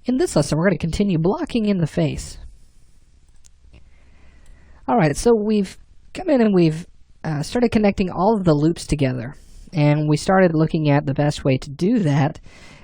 In this lesson, we're going to continue blocking in the face. Alright, so we've come in and we've started connecting all of the loops together. And we started looking at the best way to do that.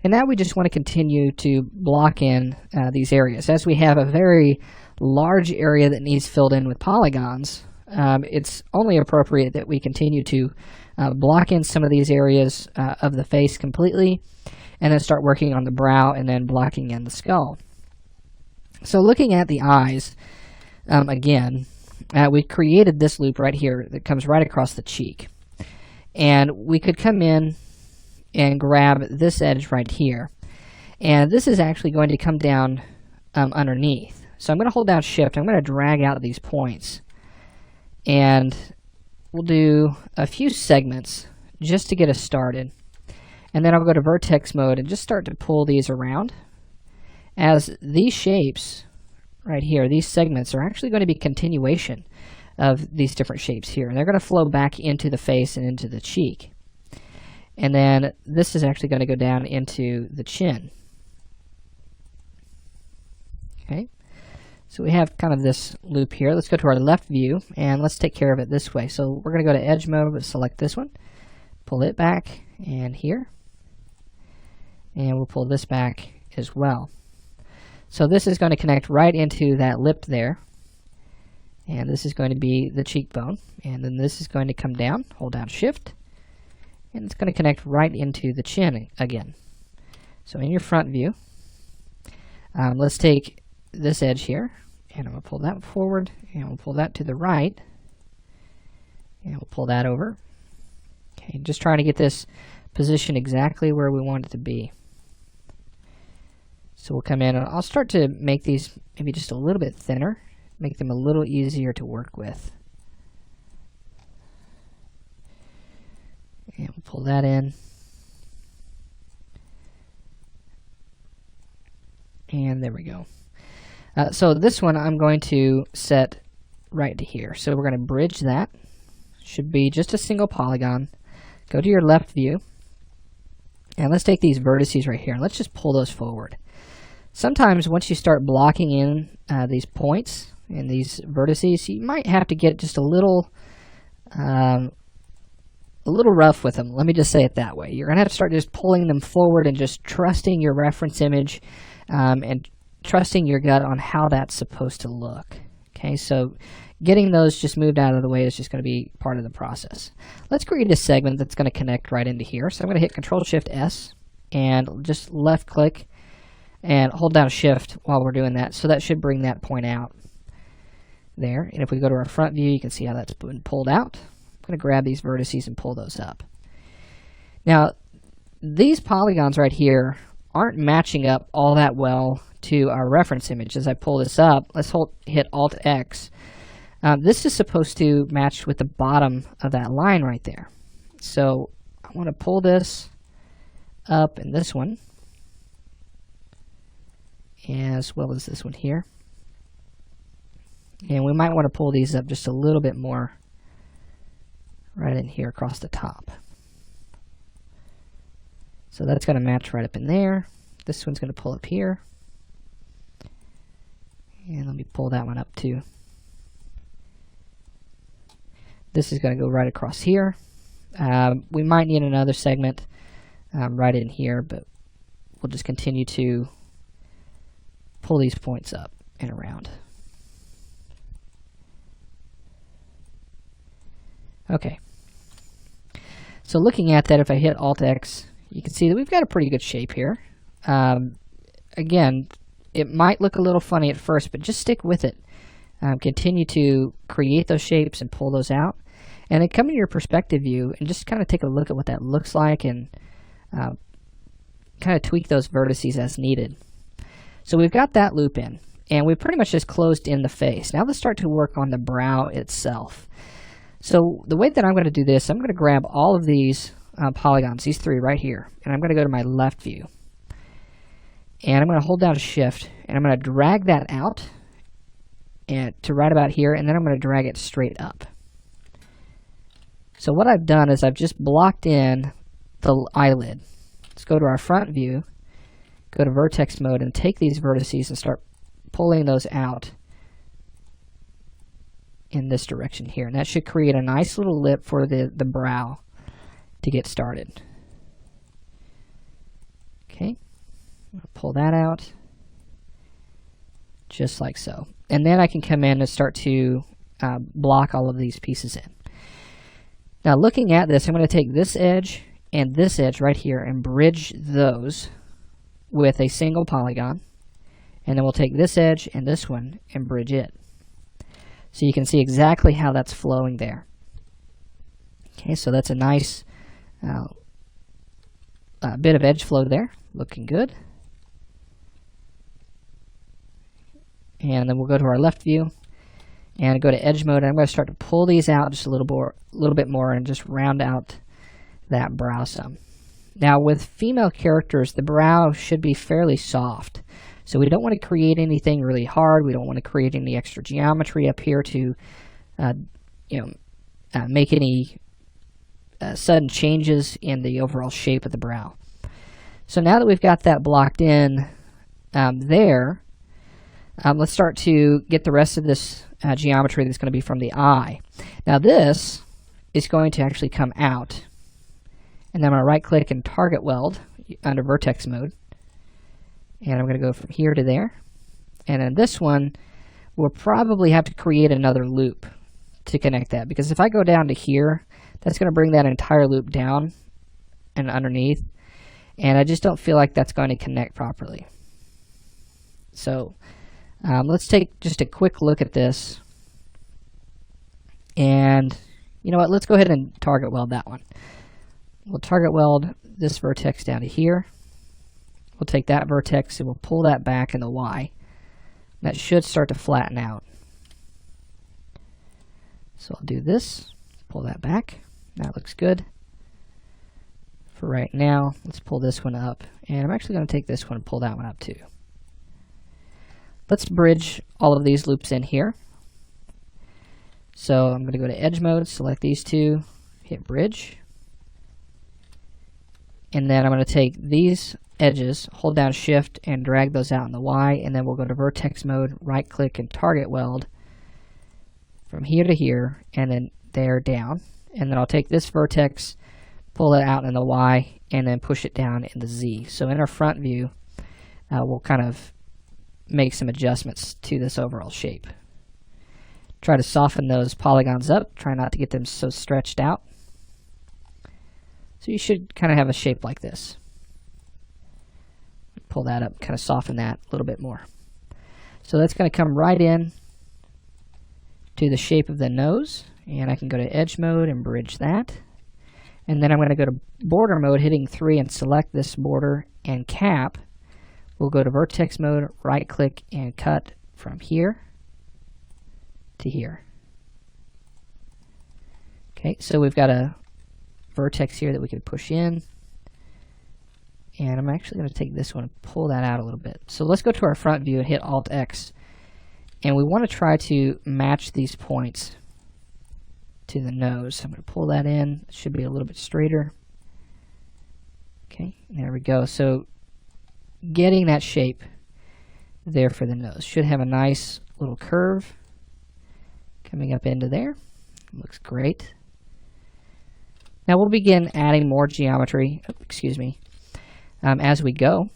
And now we just want to continue to block in these areas. As we have a very large area that needs filled in with polygons, it's only appropriate that we continue to block in some of these areas of the face completely, and then start working on the brow and then blocking in the skull. So looking at the eyes, again, we created this loop right here that comes right across the cheek. And we could come in and grab this edge right here. And this is actually going to come down underneath. So I'm going to hold down Shift. I'm going to drag out these points. And we'll do a few segments just to get us started. And then I'll go to vertex mode and just start to pull these around. As these shapes right here, these segments are actually going to be continuation of these different shapes here. And they're going to flow back into the face and into the cheek. And then this is actually going to go down into the chin. Okay, so we have kind of this loop here. Let's go to our left view and let's take care of it this way. So we're going to go to edge mode, but select this one, pull it back, and here. And we'll pull this back as well. So this is going to connect right into that lip there. And this is going to be the cheekbone. And then this is going to come down, hold down Shift. And it's going to connect right into the chin again. So in your front view, let's take this edge here. And I'm going to pull that forward. And we'll pull that to the right. And we'll pull that over. Okay, just trying to get this position exactly where we want it to be. So we'll come in and I'll start to make these maybe just a little bit thinner, make them a little easier to work with. And we'll pull that in. And there we go. So this one I'm going to set right to here. So we're going to bridge that. Should be just a single polygon. Go to your left view. And let's take these vertices right here and let's just pull those forward. Sometimes once you start blocking in these points and these vertices, you might have to get just a little rough with them. Let me just say it that way. You're going to have to start just pulling them forward and just trusting your reference image and trusting your gut on how that's supposed to look. Okay, so getting those just moved out of the way is just going to be part of the process. Let's create a segment that's going to connect right into here. So I'm going to hit Control-Shift-S and just left click and hold down Shift while we're doing that. So that should bring that point out there. And if we go to our front view, you can see how that's been pulled out. I'm going to grab these vertices and pull those up. Now, these polygons right here aren't matching up all that well to our reference image. As I pull this up, let's hit Alt-X. This is supposed to match with the bottom of that line right there. So I want to pull this up in this one, as well as this one here. And we might want to pull these up just a little bit more right in here across the top. So that's going to match right up in there. This one's going to pull up here. And let me pull that one up too. This is going to go right across here. We might need another segment right in here, but we'll just continue to pull these points up and around. Okay. So looking at that, if I hit Alt-X, you can see that we've got a pretty good shape here. Again, it might look a little funny at first, but just stick with it. Continue to create those shapes and pull those out. And then come to your perspective view and just kind of take a look at what that looks like and kind of tweak those vertices as needed. So we've got that loop in, and we pretty much just closed in the face. Now let's start to work on the brow itself. So the way that I'm going to do this, I'm going to grab all of these polygons, these three right here, and I'm going to go to my left view. And I'm going to hold down Shift, and I'm going to drag that out and to right about here, and then I'm going to drag it straight up. So what I've done is I've just blocked in the eyelid. Let's go to our front view, go to vertex mode and take these vertices and start pulling those out in this direction here. And that should create a nice little lip for the brow to get started. Okay, I'll pull that out just like so. And then I can come in and start to block all of these pieces in. Now looking at this, I'm going to take this edge and this edge right here and bridge those with a single polygon. And then we'll take this edge and this one and bridge it. So you can see exactly how that's flowing there. Okay, so that's a nice bit of edge flow there, looking good. And then we'll go to our left view and go to edge mode. And I'm going to start to pull these out just a little bit more and just round out that brow some. Now with female characters, the brow should be fairly soft. So we don't want to create anything really hard. We don't want to create any extra geometry up here to make any sudden changes in the overall shape of the brow. So now that we've got that blocked in there, let's start to get the rest of this geometry that's going to be from the eye. Now this is going to actually come out. And then I'm going to right click and target weld under vertex mode. And I'm going to go from here to there. And then this one, we'll probably have to create another loop to connect that. Because if I go down to here, that's going to bring that entire loop down and underneath. And I just don't feel like that's going to connect properly. So let's take just a quick look at this. And you know what? Let's go ahead and target weld that one. We'll target weld this vertex down to here. We'll take that vertex and we'll pull that back in the Y. That should start to flatten out. So I'll do this, pull that back. That looks good. For right now, let's pull this one up. And I'm actually going to take this one and pull that one up too. Let's bridge all of these loops in here. So I'm going to go to edge mode, select these two, hit bridge. And then I'm going to take these edges, hold down shift and drag those out in the Y, and then we'll go to vertex mode, right click and target weld from here to here and then there down. And then I'll take this vertex, pull it out in the Y, and then push it down in the Z. So in our front view, we'll kind of make some adjustments to this overall shape. Try to soften those polygons up, try not to get them so stretched out. So you should kind of have a shape like this. Pull that up, kind of soften that a little bit more. So that's going to come right in to the shape of the nose. And I can go to edge mode and bridge that. And then I'm going to go to border mode, hitting 3 and select this border and cap. We'll go to vertex mode, right click and cut from here to here. Okay, so we've got a vertex here that we can push in. And I'm actually going to take this one and pull that out a little bit. So let's go to our front view and hit Alt X. And we want to try to match these points to the nose. So I'm going to pull that in. It should be a little bit straighter. Okay, there we go. So getting that shape there for the nose. Should have a nice little curve coming up into there. Looks great. Now we'll begin adding more geometry, as we go.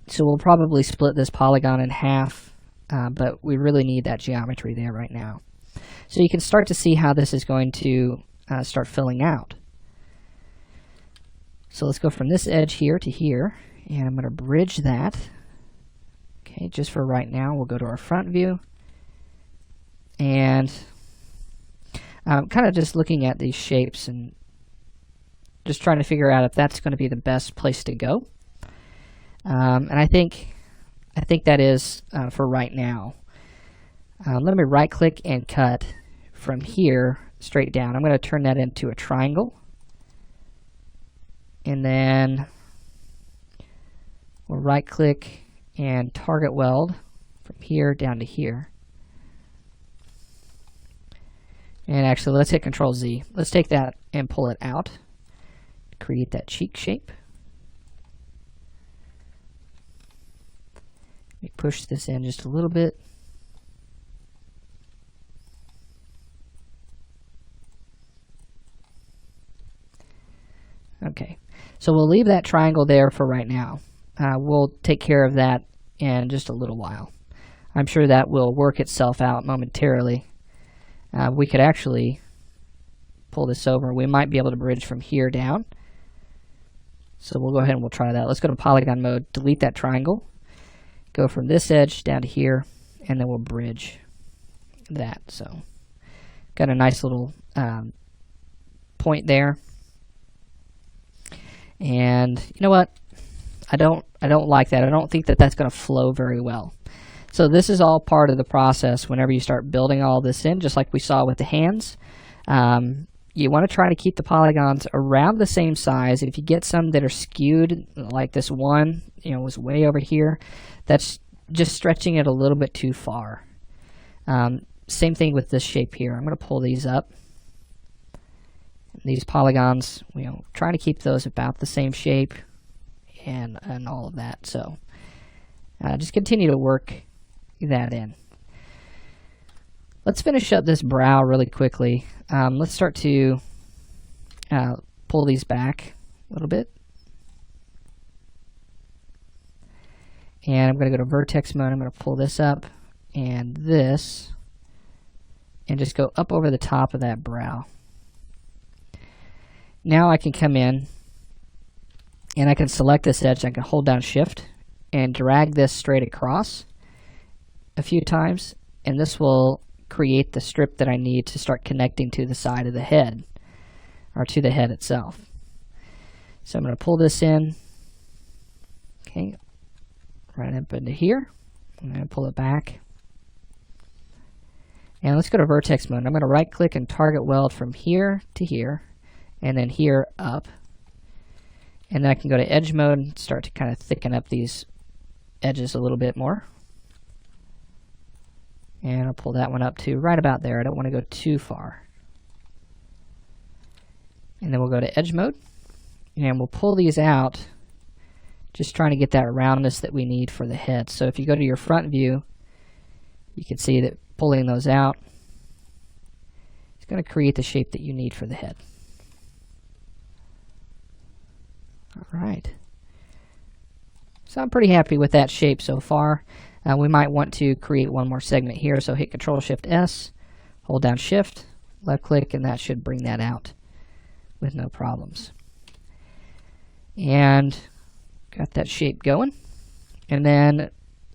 So we'll probably split this polygon in half, but we really need that geometry there right now. So you can start to see how this is going to start filling out. So let's go from this edge here to here, and I'm going to bridge that. Okay, just for right now, we'll go to our front view, and kind of just looking at these shapes and just trying to figure out if that's going to be the best place to go. And I think that is for right now. Let me right click and cut from here straight down. I'm going to turn that into a triangle. And then we'll right click and target weld from here down to here. And actually, let's hit Control Z. Let's take that and pull it out. Create that cheek shape. Let me push this in just a little bit. Okay, so we'll leave that triangle there for right now. We'll take care of that in just a little while. I'm sure that will work itself out momentarily. We could actually pull this over. We might be able to bridge from here down. So we'll go ahead and we'll try that. Let's go to polygon mode, delete that triangle, go from this edge down to here, and then we'll bridge that. So got a nice little point there. And you know what? I don't like that. I don't think that that's going to flow very well. So this is all part of the process whenever you start building all this in, just like we saw with the hands. You want to try to keep the polygons around the same size. If you get some that are skewed, like this one, was way over here, that's just stretching it a little bit too far. Same thing with this shape here. I'm going to pull these up. These polygons, trying to keep those about the same shape and all of that. So just continue to work that in. Let's finish up this brow really quickly. Let's start to pull these back a little bit. And I'm going to go to vertex mode. I'm going to pull this up and this and just go up over the top of that brow. Now I can come in and I can select this edge. I can hold down shift and drag this straight across a few times, and this will create the strip that I need to start connecting to the side of the head, or to the head itself. So I'm going to pull this in, okay, right up into here. I'm going to pull it back. And let's go to vertex mode. I'm going to right click and target weld from here to here, and then here up. And then I can go to edge mode and start to kind of thicken up these edges a little bit more. And I'll pull that one up to right about there. I don't want to go too far. And then we'll go to edge mode. And we'll pull these out, just trying to get that roundness that we need for the head. So if you go to your front view, you can see that pulling those out, it's going to create the shape that you need for the head. All right. So I'm pretty happy with that shape so far. We might want to create one more segment here, so hit Control-Shift-S, hold down Shift, left-click, and that should bring that out with no problems. And got that shape going. And then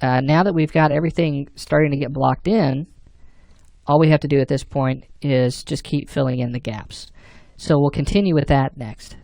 now that we've got everything starting to get blocked in, all we have to do at this point is just keep filling in the gaps. So we'll continue with that next.